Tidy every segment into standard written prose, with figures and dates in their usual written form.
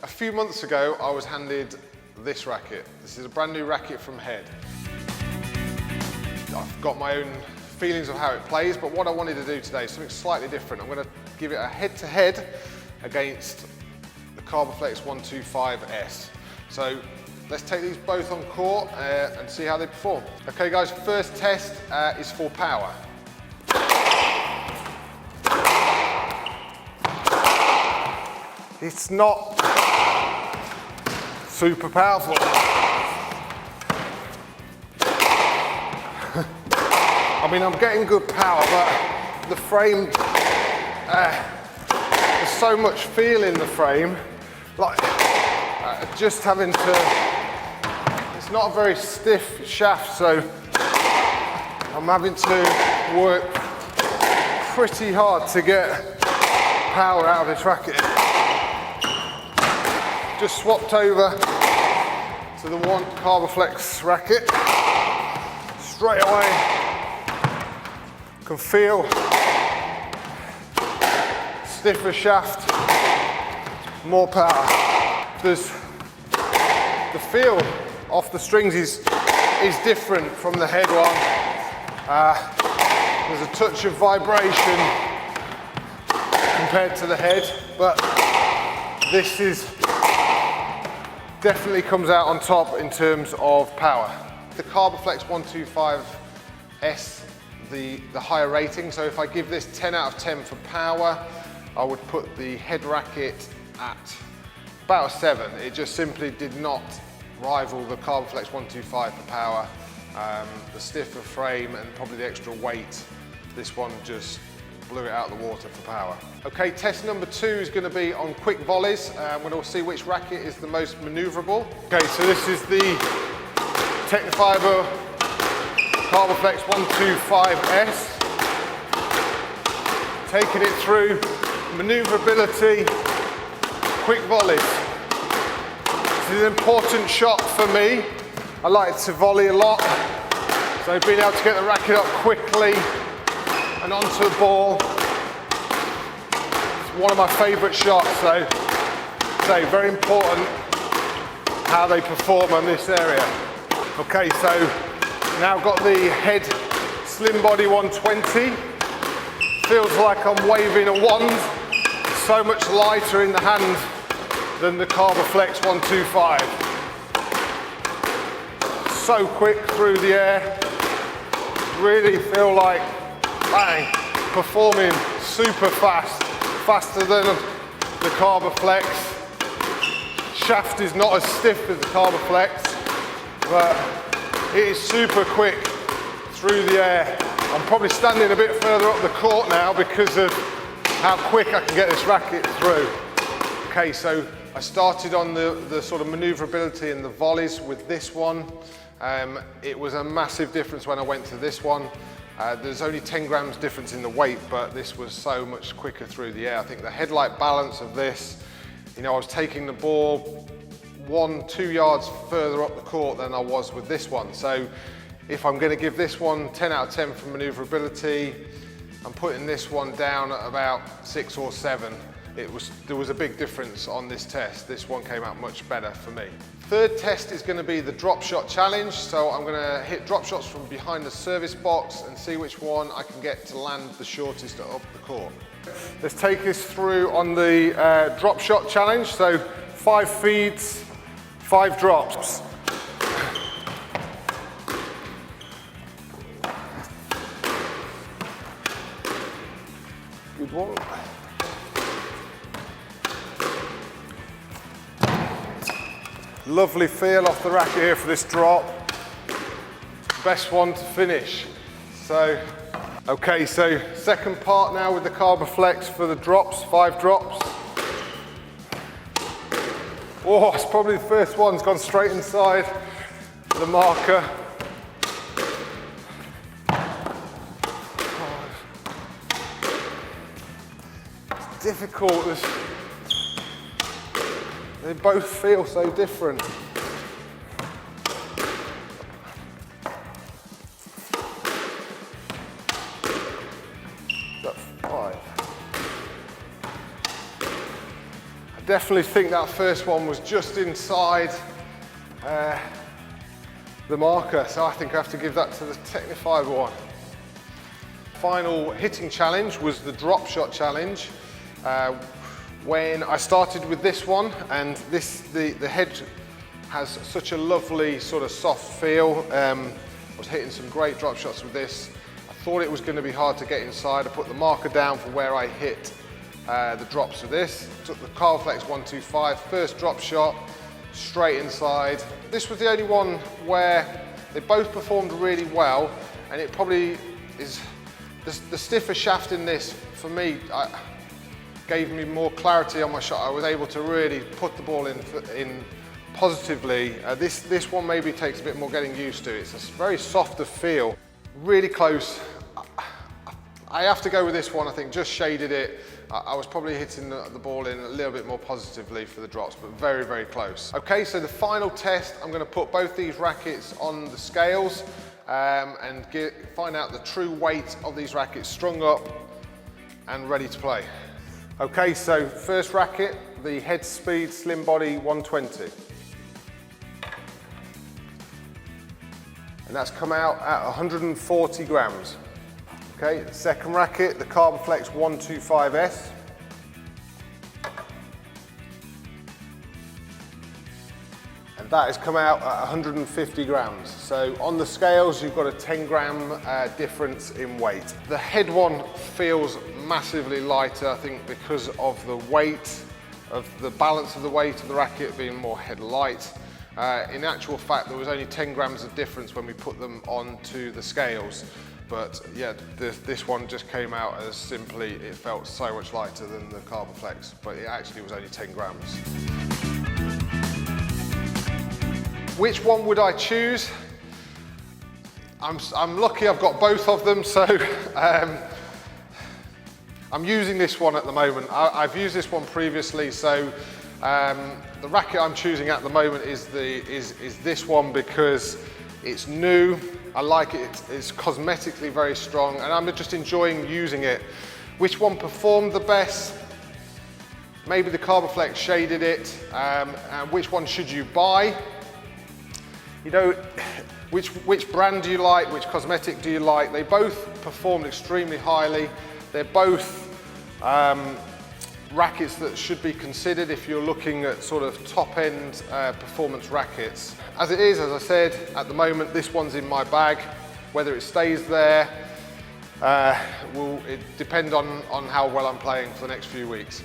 A few months ago, I was handed this racket. This is a brand new racket from Head. I've got my own feelings of how it plays, but what I wanted to do today is something slightly different. I'm going to give it a head-to-head against the Carboflex 125S. So let's take these both on court and see how they perform. Okay guys, first test is for power. It's not super powerful. I mean, I'm getting good power, but the frame, there's so much feel in the frame, like just having to, it's not a very stiff shaft, so I'm having to work pretty hard to get power out of this racket. Just swapped over to the one Carboflex racket. Straight away, can feel stiffer shaft, more power. There's the feel off the strings is different from the Head one. There's a touch of vibration compared to the Head, but this is definitely comes out on top in terms of power. The Carboflex 125S, the higher rating, so if I give this 10 out of 10 for power, I would put the Head racket at about a 7. It just simply did not rival the Carboflex 125 for power. The stiffer frame and probably the extra weight, this one just blew it out of the water for power. Okay, test number 2 is going to be on quick volleys. We're going to see which racket is the most manoeuvrable. Okay, so this is the Tecnifibre Carboflex 125S. Taking it through manoeuvrability, quick volleys. This is an important shot for me. I like to volley a lot, so being able to get the racket up quickly and onto the ball, it's one of my favourite shots, so very important how they perform on this area. Okay, so now I've got the Head Slimbody 120. Feels like I'm waving a wand. It's so much lighter in the hand than the Carboflex 125. So quick through the air. Really feel like, bang, performing super fast, faster than the Carboflex. Shaft is not as stiff as the Carboflex, but it is super quick through the air. I'm probably standing a bit further up the court now because of how quick I can get this racket through. Okay, so I started on the sort of manoeuvrability and the volleys with this one. It was a massive difference when I went to this one. There's only 10 grams difference in the weight, but this was so much quicker through the air. I think the headlight balance of this, you know, I was taking the ball 1-2 yards further up the court than I was with this one. So if I'm going to give this one 10 out of 10 for manoeuvrability, I'm putting this one down at about 6 or 7. There was a big difference on this test. This one came out much better for me. Third test is going to be the drop shot challenge. So I'm going to hit drop shots from behind the service box and see which one I can get to land the shortest up the court. Let's take us through on the drop shot challenge. So 5 feeds, 5 drops. Good one. Lovely feel off the racket here for this drop. Best one to finish. So, okay, so second part now with the Carboflex for the drops, 5 drops. Oh, it's probably the first one's gone straight inside the marker. It's difficult. They both feel so different. That's 5. I definitely think that first one was just inside the marker, so I think I have to give that to the Tecnifibre one. Final hitting challenge was the drop shot challenge. When I started with this one, and the head has such a lovely sort of soft feel. I was hitting some great drop shots with this. I thought it was going to be hard to get inside. I put the marker down for where I hit the drops of this. Took the Carboflex 125, first drop shot, straight inside. This was the only one where they both performed really well, and it probably is the stiffer shaft in this, for me, gave me more clarity on my shot. I was able to really put the ball in positively. This one maybe takes a bit more getting used to. It's a very softer feel, really close. I have to go with this one, I think, just shaded it. I was probably hitting the ball in a little bit more positively for the drops, but very, very close. Okay, so the final test, I'm going to put both these rackets on the scales and find out the true weight of these rackets strung up and ready to play. Okay, so first racket, the Head Speed Slimbody 120. And that's come out at 140 grams. Okay, second racket, the Carboflex 125S. And that has come out at 150 grams. So on the scales, you've got a 10 gram difference in weight. The head one feels massively lighter, I think, because of the weight, of the balance of the weight of the racket being more head light. In actual fact, there was only 10 grams of difference when we put them onto the scales. But yeah, this one just came out as simply, it felt so much lighter than the Carboflex, but it actually was only 10 grams. Which one would I choose? I'm lucky I've got both of them, so I'm using this one at the moment. I've used this one previously, so the racket I'm choosing at the moment is this one because it's new. I like it, it's cosmetically very strong, and I'm just enjoying using it. Which one performed the best? Maybe the Carboflex shaded it. And which one should you buy? You know, which brand do you like? Which cosmetic do you like? They both performed extremely highly. They're both rackets that should be considered if you're looking at sort of top-end performance rackets. As it is, as I said, at the moment, this one's in my bag. Whether it stays there will depend on how well I'm playing for the next few weeks.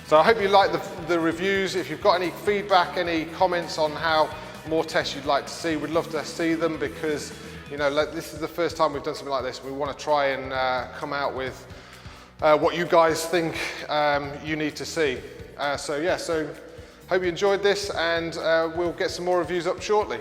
So I hope you like the reviews. If you've got any feedback, any comments on how more tests you'd like to see, we'd love to see them, because you know, this is the first time we've done something like this. We want to try and come out with what you guys think you need to see. So hope you enjoyed this, and we'll get some more reviews up shortly.